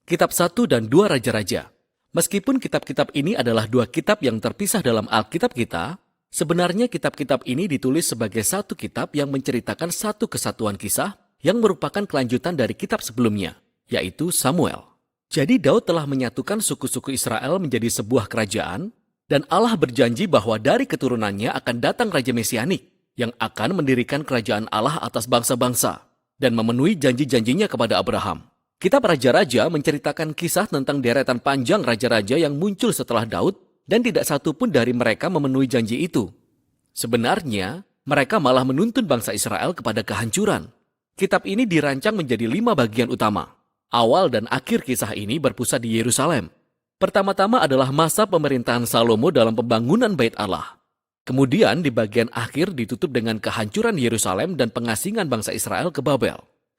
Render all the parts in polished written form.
Kitab 1 dan 2 Raja-Raja. Meskipun kitab-kitab ini adalah dua kitab yang terpisah dalam Alkitab kita, sebenarnya kitab-kitab ini ditulis sebagai satu kitab yang menceritakan satu kesatuan kisah yang merupakan kelanjutan dari kitab sebelumnya, yaitu Samuel. Jadi Daud telah menyatukan suku-suku Israel menjadi sebuah kerajaan, dan Allah berjanji bahwa dari keturunannya akan datang Raja Mesianik yang akan mendirikan kerajaan Allah atas bangsa-bangsa dan memenuhi janji-janjinya kepada Abraham. Kitab Raja-Raja menceritakan kisah tentang deretan panjang raja-raja yang muncul setelah Daud, dan tidak satu pun dari mereka memenuhi janji itu. Sebenarnya, mereka malah menuntun bangsa Israel kepada kehancuran. Kitab ini dirancang menjadi 5 bagian utama. Awal dan akhir kisah ini berpusat di Yerusalem. Pertama-tama adalah masa pemerintahan Salomo dalam pembangunan Bait Allah. Kemudian di bagian akhir ditutup dengan kehancuran Yerusalem dan pengasingan bangsa Israel ke Babel.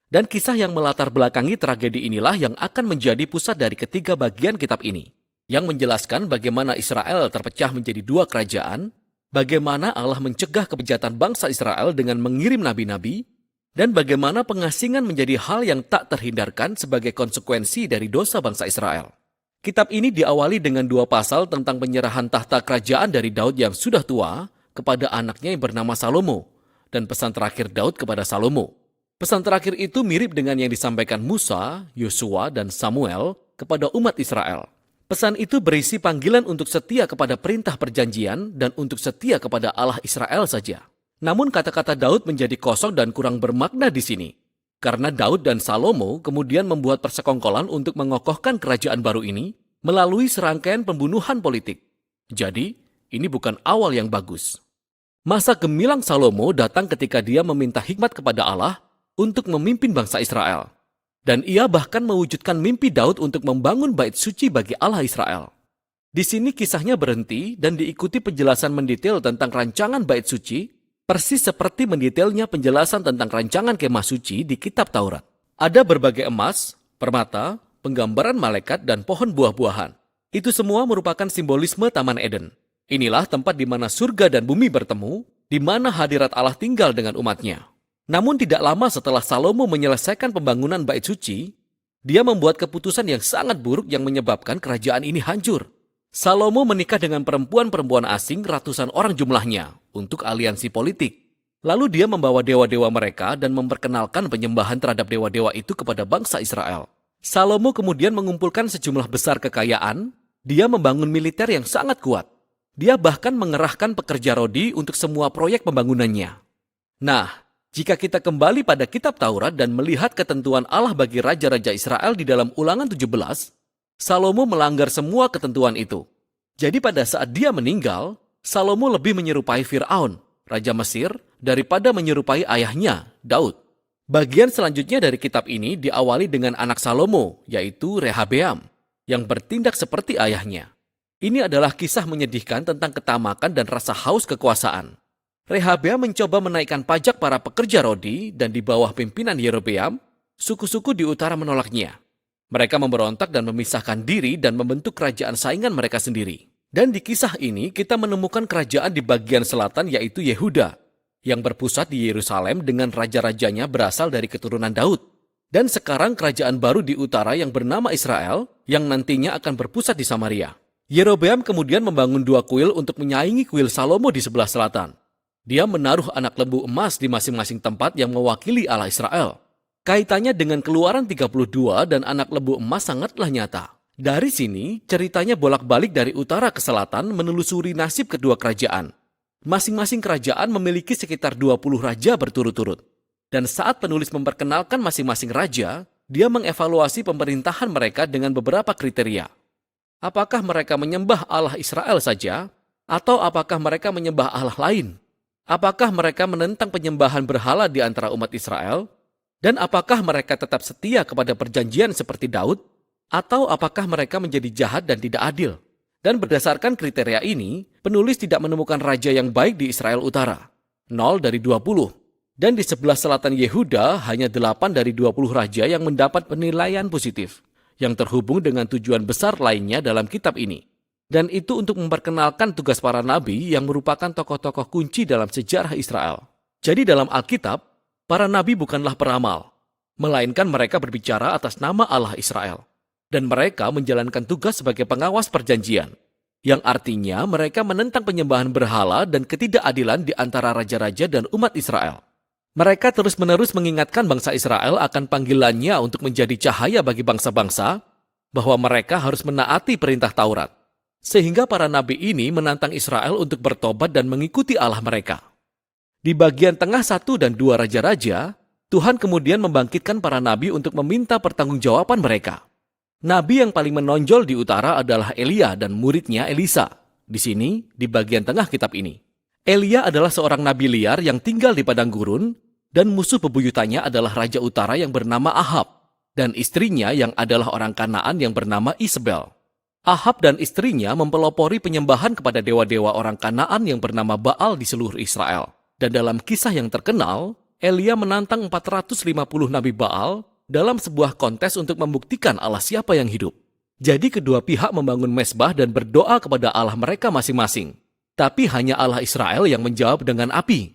Dan kisah yang melatar belakangi tragedi inilah yang akan menjadi pusat dari ketiga bagian kitab ini, yang menjelaskan bagaimana Israel terpecah menjadi 2 kerajaan, bagaimana Allah mencegah kebejatan bangsa Israel dengan mengirim nabi-nabi, dan bagaimana pengasingan menjadi hal yang tak terhindarkan sebagai konsekuensi dari dosa bangsa Israel. Kitab ini diawali dengan 2 pasal tentang penyerahan tahta kerajaan dari Daud yang sudah tua kepada anaknya yang bernama Salomo, dan pesan terakhir Daud kepada Salomo. Pesan terakhir itu mirip dengan yang disampaikan Musa, Yosua, dan Samuel kepada umat Israel. Pesan itu berisi panggilan untuk setia kepada perintah perjanjian dan untuk setia kepada Allah Israel saja. Namun kata-kata Daud menjadi kosong dan kurang bermakna di sini. Karena Daud dan Salomo kemudian membuat persekongkolan untuk mengokohkan kerajaan baru ini melalui serangkaian pembunuhan politik. Jadi, ini bukan awal yang bagus. Masa gemilang Salomo datang ketika dia meminta hikmat kepada Allah untuk memimpin bangsa Israel. Dan ia bahkan mewujudkan mimpi Daud untuk membangun bait suci bagi Allah Israel. Di sini kisahnya berhenti dan diikuti penjelasan mendetail tentang rancangan bait suci, persis seperti mendetailnya penjelasan tentang rancangan kemah suci di kitab Taurat. Ada berbagai emas, permata, penggambaran malaikat, dan pohon buah-buahan. Itu semua merupakan simbolisme Taman Eden. Inilah tempat di mana surga dan bumi bertemu, di mana hadirat Allah tinggal dengan umatnya. Namun tidak lama setelah Salomo menyelesaikan pembangunan bait suci, dia membuat keputusan yang sangat buruk yang menyebabkan kerajaan ini hancur. Salomo menikah dengan perempuan-perempuan asing ratusan orang jumlahnya untuk aliansi politik. Lalu dia membawa dewa-dewa mereka dan memperkenalkan penyembahan terhadap dewa-dewa itu kepada bangsa Israel. Salomo kemudian mengumpulkan sejumlah besar kekayaan, dia membangun militer yang sangat kuat. Dia bahkan mengerahkan pekerja rodi untuk semua proyek pembangunannya. Nah, jika kita kembali pada kitab Taurat dan melihat ketentuan Allah bagi raja-raja Israel di dalam Ulangan 17, Salomo melanggar semua ketentuan itu. Jadi pada saat dia meninggal, Salomo lebih menyerupai Fir'aun, raja Mesir, daripada menyerupai ayahnya, Daud. Bagian selanjutnya dari kitab ini diawali dengan anak Salomo, yaitu Rehabeam, yang bertindak seperti ayahnya. Ini adalah kisah menyedihkan tentang ketamakan dan rasa haus kekuasaan. Rehabeam mencoba menaikkan pajak para pekerja rodi dan di bawah pimpinan Yerobeam, suku-suku di utara menolaknya. Mereka memberontak dan memisahkan diri dan membentuk kerajaan saingan mereka sendiri. Dan di kisah ini kita menemukan kerajaan di bagian selatan yaitu Yehuda, yang berpusat di Yerusalem dengan raja-rajanya berasal dari keturunan Daud. Dan sekarang kerajaan baru di utara yang bernama Israel, yang nantinya akan berpusat di Samaria. Yerobeam kemudian membangun 2 kuil untuk menyaingi kuil Salomo di sebelah selatan. Dia menaruh anak lembu emas di masing-masing tempat yang mewakili Allah Israel. Kaitannya dengan Keluaran 32 dan anak lembu emas sangatlah nyata. Dari sini, ceritanya bolak-balik dari utara ke selatan menelusuri nasib kedua kerajaan. Masing-masing kerajaan memiliki sekitar 20 raja berturut-turut. Dan saat penulis memperkenalkan masing-masing raja, dia mengevaluasi pemerintahan mereka dengan beberapa kriteria. Apakah mereka menyembah Allah Israel saja, atau apakah mereka menyembah Allah lain? Apakah mereka menentang penyembahan berhala di antara umat Israel? Dan apakah mereka tetap setia kepada perjanjian seperti Daud? Atau apakah mereka menjadi jahat dan tidak adil? Dan berdasarkan kriteria ini, penulis tidak menemukan raja yang baik di Israel Utara. 0 dari 20. Dan di sebelah selatan Yehuda, hanya 8 dari 20 raja yang mendapat penilaian positif, yang terhubung dengan tujuan besar lainnya dalam kitab ini. Dan itu untuk memperkenalkan tugas para nabi yang merupakan tokoh-tokoh kunci dalam sejarah Israel. Jadi dalam Alkitab, para nabi bukanlah peramal, melainkan mereka berbicara atas nama Allah Israel. dan mereka menjalankan tugas sebagai pengawas perjanjian, yang artinya mereka menentang penyembahan berhala dan ketidakadilan di antara raja-raja dan umat Israel. Mereka terus-menerus mengingatkan bangsa Israel akan panggilannya untuk menjadi cahaya bagi bangsa-bangsa, bahwa mereka harus menaati perintah Taurat. Sehingga para nabi ini menantang Israel untuk bertobat dan mengikuti Allah mereka. Di bagian tengah 1 dan 2 raja-raja, Tuhan kemudian membangkitkan para nabi untuk meminta pertanggungjawaban mereka. Nabi yang paling menonjol di utara adalah Elia dan muridnya Elisa. Di sini, di bagian tengah kitab ini. Elia adalah seorang nabi liar yang tinggal di padang gurun, dan musuh bebuyutannya adalah raja utara yang bernama Ahab, dan istrinya yang adalah orang Kanaan yang bernama Isabel. Ahab dan istrinya mempelopori penyembahan kepada dewa-dewa orang Kanaan yang bernama Baal di seluruh Israel. Dan dalam kisah yang terkenal, Elia menantang 450 nabi Baal dalam sebuah kontes untuk membuktikan Allah siapa yang hidup. Jadi kedua pihak membangun mezbah dan berdoa kepada Allah mereka masing-masing. Tapi hanya Allah Israel yang menjawab dengan api.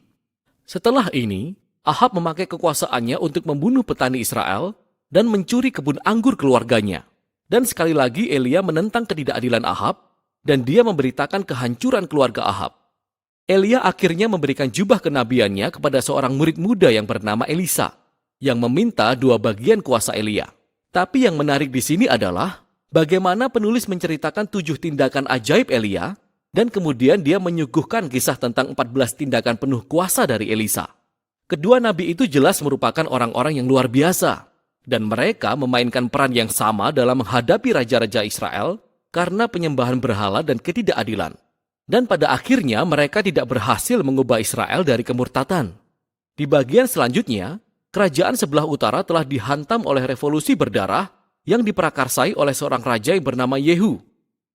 Setelah ini, Ahab memakai kekuasaannya untuk membunuh petani Israel dan mencuri kebun anggur keluarganya. Dan sekali lagi Elia menentang ketidakadilan Ahab, dan dia memberitakan kehancuran keluarga Ahab. Elia akhirnya memberikan jubah kenabiannya kepada seorang murid muda yang bernama Elisa, yang meminta 2 bagian kuasa Elia. Tapi yang menarik di sini adalah bagaimana penulis menceritakan 7 tindakan ajaib Elia, dan kemudian dia menyuguhkan kisah tentang 14 tindakan penuh kuasa dari Elisa. Kedua nabi itu jelas merupakan orang-orang yang luar biasa, dan mereka memainkan peran yang sama dalam menghadapi raja-raja Israel karena penyembahan berhala dan ketidakadilan. Dan pada akhirnya mereka tidak berhasil mengubah Israel dari kemurtatan. Di bagian selanjutnya, kerajaan sebelah utara telah dihantam oleh revolusi berdarah yang diprakarsai oleh seorang raja yang bernama Yehu,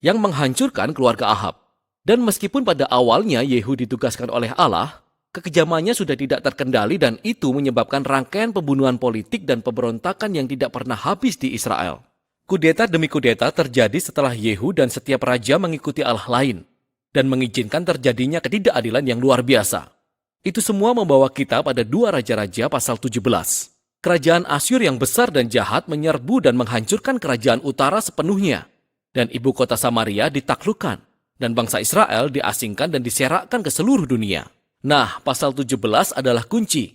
yang menghancurkan keluarga Ahab. Dan meskipun pada awalnya Yehu ditugaskan oleh Allah, kekejamannya sudah tidak terkendali dan itu menyebabkan rangkaian pembunuhan politik dan pemberontakan yang tidak pernah habis di Israel. Kudeta demi kudeta terjadi setelah Yehu dan setiap raja mengikuti Allah lain dan mengizinkan terjadinya ketidakadilan yang luar biasa. Itu semua membawa kita pada 2 Raja-Raja pasal 17. Kerajaan Asyur yang besar dan jahat menyerbu dan menghancurkan kerajaan utara sepenuhnya. Dan ibu kota Samaria ditaklukkan. Dan bangsa Israel diasingkan dan diserakkan ke seluruh dunia. Nah, pasal 17 adalah kunci.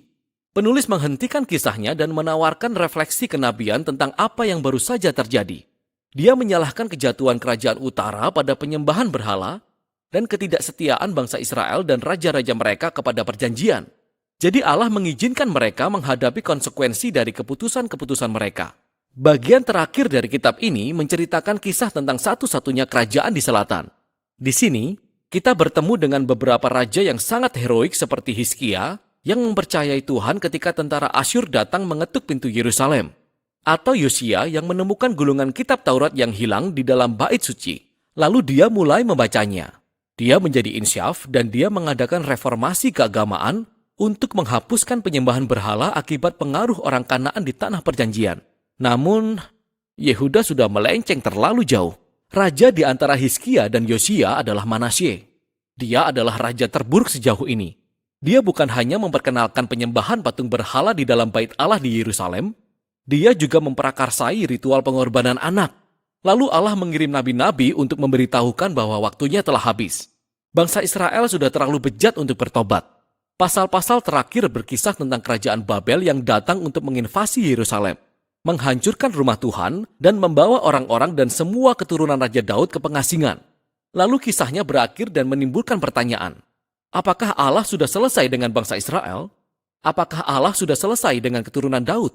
Penulis menghentikan kisahnya dan menawarkan refleksi kenabian tentang apa yang baru saja terjadi. Dia menyalahkan kejatuhan kerajaan utara pada penyembahan berhala, dan ketidaksetiaan bangsa Israel dan raja-raja mereka kepada perjanjian. Jadi Allah mengizinkan mereka menghadapi konsekuensi dari keputusan-keputusan mereka. Bagian terakhir dari kitab ini menceritakan kisah tentang satu-satunya kerajaan di selatan. Di sini, kita bertemu dengan beberapa raja yang sangat heroik seperti Hizkia, yang mempercayai Tuhan ketika tentara Asyur datang mengetuk pintu Yerusalem. Atau Yosia yang menemukan gulungan kitab Taurat yang hilang di dalam bait suci. Lalu dia mulai membacanya. Dia menjadi insyaf dan dia mengadakan reformasi keagamaan untuk menghapuskan penyembahan berhala akibat pengaruh orang Kanaan di tanah perjanjian. Namun, Yehuda sudah melenceng terlalu jauh. Raja di antara Hizkia dan Yosia adalah Manasye. Dia adalah raja terburuk sejauh ini. Dia bukan hanya memperkenalkan penyembahan patung berhala di dalam bait Allah di Yerusalem, dia juga memprakarsai ritual pengorbanan anak. Lalu Allah mengirim nabi-nabi untuk memberitahukan bahwa waktunya telah habis. Bangsa Israel sudah terlalu bejat untuk bertobat. Pasal-pasal terakhir berkisah tentang kerajaan Babel yang datang untuk menginvasi Yerusalem, menghancurkan rumah Tuhan, dan membawa orang-orang dan semua keturunan Raja Daud ke pengasingan. Lalu kisahnya berakhir dan menimbulkan pertanyaan. Apakah Allah sudah selesai dengan bangsa Israel? Apakah Allah sudah selesai dengan keturunan Daud?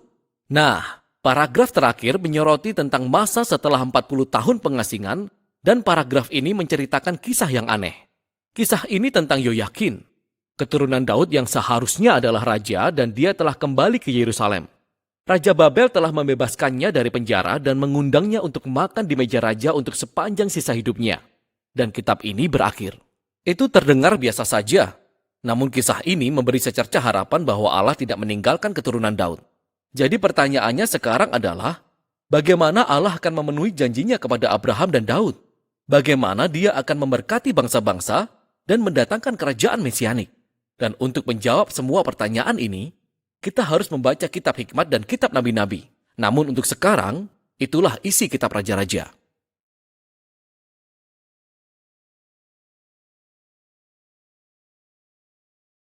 Nah, paragraf terakhir menyoroti tentang masa setelah 40 tahun pengasingan, dan paragraf ini menceritakan kisah yang aneh. Kisah ini tentang Yoyakin, keturunan Daud yang seharusnya adalah raja dan dia telah kembali ke Yerusalem. Raja Babel telah membebaskannya dari penjara dan mengundangnya untuk makan di meja raja untuk sepanjang sisa hidupnya. Dan kitab ini berakhir. Itu terdengar biasa saja, namun kisah ini memberi secerca harapan bahwa Allah tidak meninggalkan keturunan Daud. Jadi pertanyaannya sekarang adalah, bagaimana Allah akan memenuhi janjinya kepada Abraham dan Daud? Bagaimana dia akan memberkati bangsa-bangsa dan mendatangkan kerajaan mesianik? Dan untuk menjawab semua pertanyaan ini, kita harus membaca kitab hikmat dan kitab nabi-nabi. Namun untuk sekarang, Itulah isi kitab Raja-Raja.